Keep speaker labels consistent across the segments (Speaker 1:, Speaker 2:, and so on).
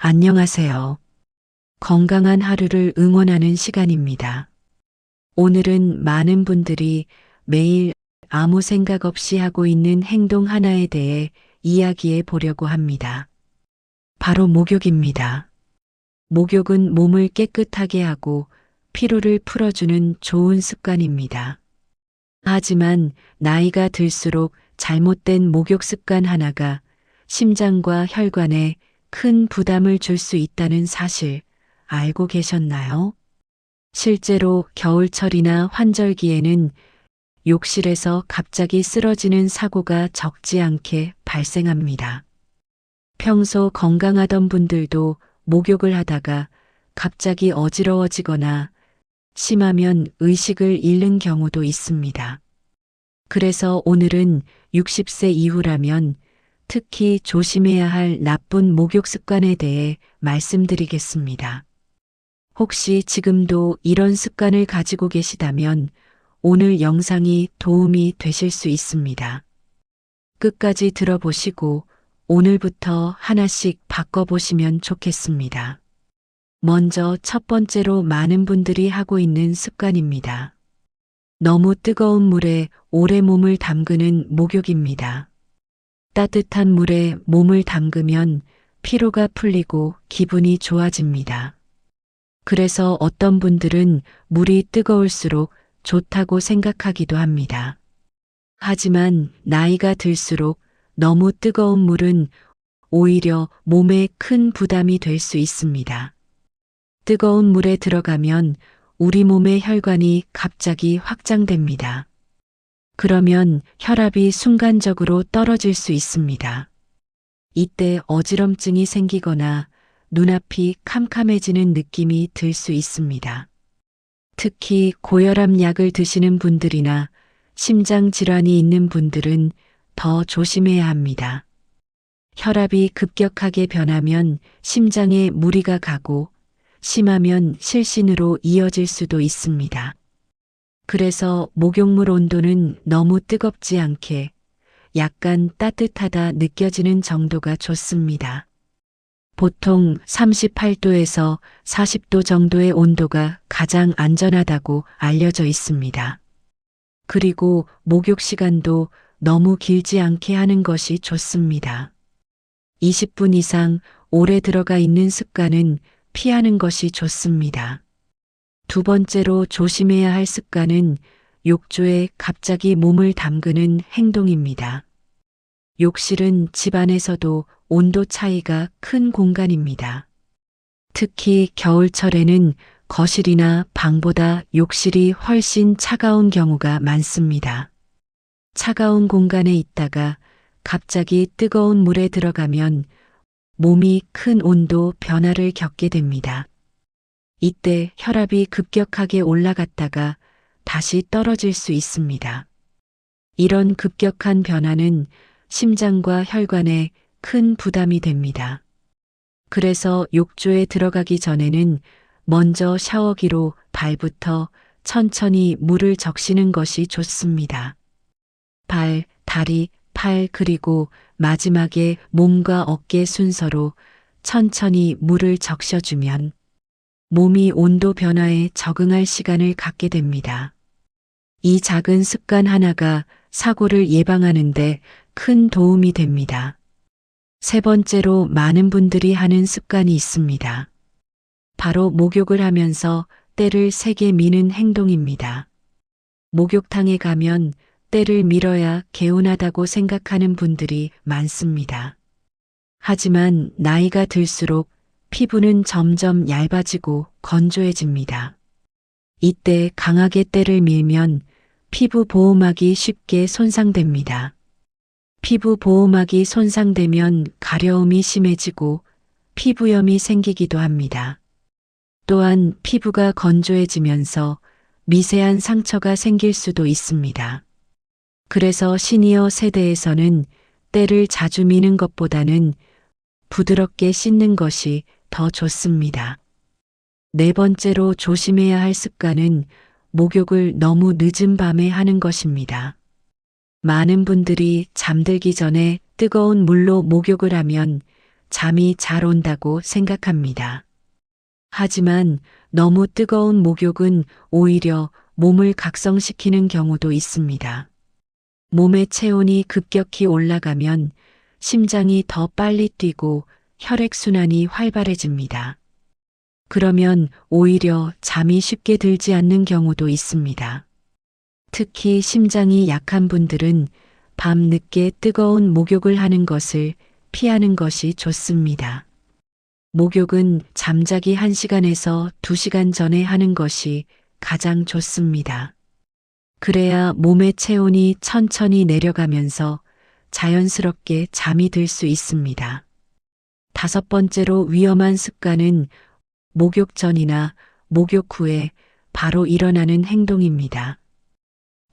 Speaker 1: 안녕하세요. 건강한 하루를 응원하는 시간입니다. 오늘은 많은 분들이 매일 아무 생각 없이 하고 있는 행동 하나에 대해 이야기해 보려고 합니다. 바로 목욕입니다. 목욕은 몸을 깨끗하게 하고 피로를 풀어주는 좋은 습관입니다. 하지만 나이가 들수록 잘못된 목욕 습관 하나가 심장과 혈관에 큰 부담을 줄 수 있다는 사실 알고 계셨나요? 실제로 겨울철이나 환절기에는 욕실에서 갑자기 쓰러지는 사고가 적지 않게 발생합니다. 평소 건강하던 분들도 목욕을 하다가 갑자기 어지러워지거나 심하면 의식을 잃는 경우도 있습니다. 그래서 오늘은 60세 이후라면 특히 조심해야 할 나쁜 목욕 습관에 대해 말씀드리겠습니다. 혹시 지금도 이런 습관을 가지고 계시다면 오늘 영상이 도움이 되실 수 있습니다. 끝까지 들어보시고 오늘부터 하나씩 바꿔보시면 좋겠습니다. 먼저 첫 번째로 많은 분들이 하고 있는 습관입니다. 너무 뜨거운 물에 오래 몸을 담그는 목욕입니다. 따뜻한 물에 몸을 담그면 피로가 풀리고 기분이 좋아집니다. 그래서 어떤 분들은 물이 뜨거울수록 좋다고 생각하기도 합니다. 하지만 나이가 들수록 너무 뜨거운 물은 오히려 몸에 큰 부담이 될 수 있습니다. 뜨거운 물에 들어가면 우리 몸의 혈관이 갑자기 확장됩니다. 그러면 혈압이 순간적으로 떨어질 수 있습니다. 이때 어지럼증이 생기거나 눈앞이 캄캄해지는 느낌이 들 수 있습니다. 특히 고혈압 약을 드시는 분들이나 심장 질환이 있는 분들은 더 조심해야 합니다. 혈압이 급격하게 변하면 심장에 무리가 가고 심하면 실신으로 이어질 수도 있습니다. 그래서 목욕물 온도는 너무 뜨겁지 않게 약간 따뜻하다 느껴지는 정도가 좋습니다. 보통 38도에서 40도 정도의 온도가 가장 안전하다고 알려져 있습니다. 그리고 목욕 시간도 너무 길지 않게 하는 것이 좋습니다. 20분 이상 오래 들어가 있는 습관은 피하는 것이 좋습니다. 두 번째로 조심해야 할 습관은 욕조에 갑자기 몸을 담그는 행동입니다. 욕실은 집 안에서도 온도 차이가 큰 공간입니다. 특히 겨울철에는 거실이나 방보다 욕실이 훨씬 차가운 경우가 많습니다. 차가운 공간에 있다가 갑자기 뜨거운 물에 들어가면 몸이 큰 온도 변화를 겪게 됩니다. 이때 혈압이 급격하게 올라갔다가 다시 떨어질 수 있습니다. 이런 급격한 변화는 심장과 혈관에 큰 부담이 됩니다. 그래서 욕조에 들어가기 전에는 먼저 샤워기로 발부터 천천히 물을 적시는 것이 좋습니다. 발, 다리, 팔 그리고 마지막에 몸과 어깨 순서로 천천히 물을 적셔주면 몸이 온도 변화에 적응할 시간을 갖게 됩니다. 이 작은 습관 하나가 사고를 예방하는데 큰 도움이 됩니다. 세 번째로 많은 분들이 하는 습관이 있습니다. 바로 목욕을 하면서 때를 세게 미는 행동입니다. 목욕탕에 가면 때를 밀어야 개운하다고 생각하는 분들이 많습니다. 하지만 나이가 들수록 피부는 점점 얇아지고 건조해집니다. 이때 강하게 때를 밀면 피부 보호막이 쉽게 손상됩니다. 피부 보호막이 손상되면 가려움이 심해지고 피부염이 생기기도 합니다. 또한 피부가 건조해지면서 미세한 상처가 생길 수도 있습니다. 그래서 시니어 세대에서는 때를 자주 미는 것보다는 부드럽게 씻는 것이 더 좋습니다. 네 번째로 조심해야 할 습관은 목욕을 너무 늦은 밤에 하는 것입니다. 많은 분들이 잠들기 전에 뜨거운 물로 목욕을 하면 잠이 잘 온다고 생각합니다. 하지만 너무 뜨거운 목욕은 오히려 몸을 각성시키는 경우도 있습니다. 몸의 체온이 급격히 올라가면 심장이 더 빨리 뛰고 혈액순환이 활발해집니다. 그러면 오히려 잠이 쉽게 들지 않는 경우도 있습니다. 특히 심장이 약한 분들은 밤 늦게 뜨거운 목욕을 하는 것을 피하는 것이 좋습니다. 목욕은 잠자기 1시간에서 2시간 전에 하는 것이 가장 좋습니다. 그래야 몸의 체온이 천천히 내려가면서 자연스럽게 잠이 들 수 있습니다. 5번째로 위험한 습관은 목욕 전이나 목욕 후에 바로 일어나는 행동입니다.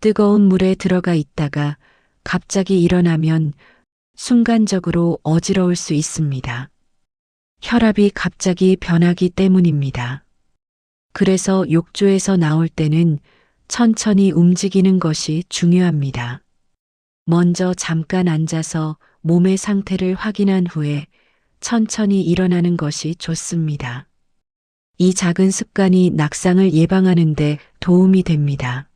Speaker 1: 뜨거운 물에 들어가 있다가 갑자기 일어나면 순간적으로 어지러울 수 있습니다. 혈압이 갑자기 변하기 때문입니다. 그래서 욕조에서 나올 때는 천천히 움직이는 것이 중요합니다. 먼저 잠깐 앉아서 몸의 상태를 확인한 후에 천천히 일어나는 것이 좋습니다. 이 작은 습관이 낙상을 예방하는 데 도움이 됩니다.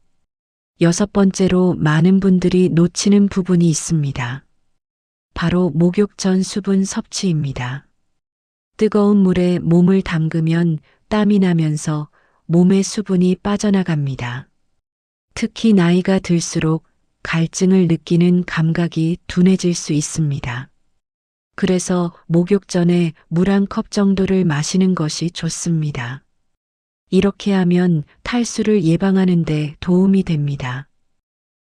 Speaker 1: 6번째로 많은 분들이 놓치는 부분이 있습니다. 바로 목욕 전 수분 섭취입니다. 뜨거운 물에 몸을 담그면 땀이 나면서 몸의 수분이 빠져나갑니다. 특히 나이가 들수록 갈증을 느끼는 감각이 둔해질 수 있습니다. 그래서 목욕 전에 물 1컵 정도를 마시는 것이 좋습니다. 이렇게 하면 탈수를 예방하는 데 도움이 됩니다.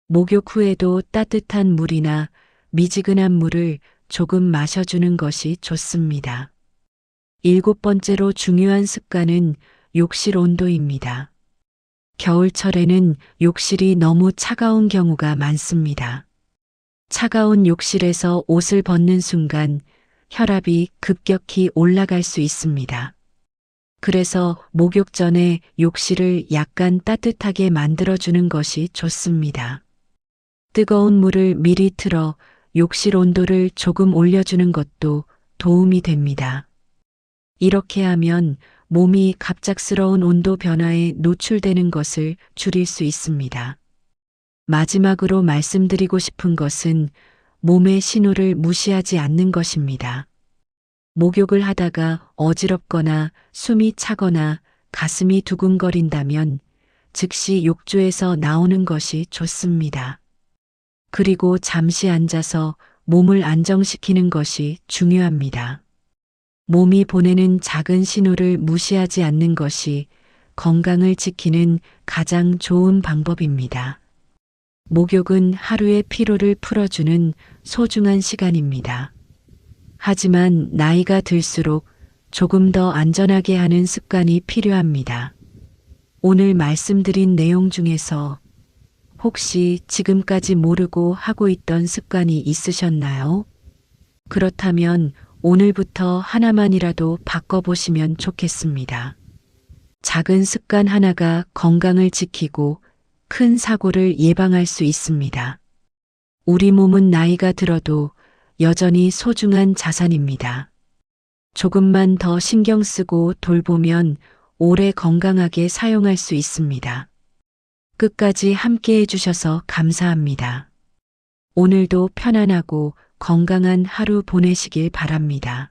Speaker 1: 목욕 후에도 따뜻한 물이나 미지근한 물을 조금 마셔주는 것이 좋습니다. 7번째로 중요한 습관은 욕실 온도입니다. 겨울철에는 욕실이 너무 차가운 경우가 많습니다. 차가운 욕실에서 옷을 벗는 순간 혈압이 급격히 올라갈 수 있습니다. 그래서 목욕 전에 욕실을 약간 따뜻하게 만들어주는 것이 좋습니다. 뜨거운 물을 미리 틀어 욕실 온도를 조금 올려주는 것도 도움이 됩니다. 이렇게 하면 몸이 갑작스러운 온도 변화에 노출되는 것을 줄일 수 있습니다. 마지막으로 말씀드리고 싶은 것은 몸의 신호를 무시하지 않는 것입니다. 목욕을 하다가 어지럽거나 숨이 차거나 가슴이 두근거린다면 즉시 욕조에서 나오는 것이 좋습니다. 그리고 잠시 앉아서 몸을 안정시키는 것이 중요합니다. 몸이 보내는 작은 신호를 무시하지 않는 것이 건강을 지키는 가장 좋은 방법입니다. 목욕은 하루의 피로를 풀어주는 소중한 시간입니다. 하지만 나이가 들수록 조금 더 안전하게 하는 습관이 필요합니다. 오늘 말씀드린 내용 중에서 혹시 지금까지 모르고 하고 있던 습관이 있으셨나요? 그렇다면 오늘부터 하나만이라도 바꿔보시면 좋겠습니다. 작은 습관 하나가 건강을 지키고 큰 사고를 예방할 수 있습니다. 우리 몸은 나이가 들어도 여전히 소중한 자산입니다. 조금만 더 신경 쓰고 돌보면 오래 건강하게 사용할 수 있습니다. 끝까지 함께 해주셔서 감사합니다. 오늘도 편안하고 건강한 하루 보내시길 바랍니다.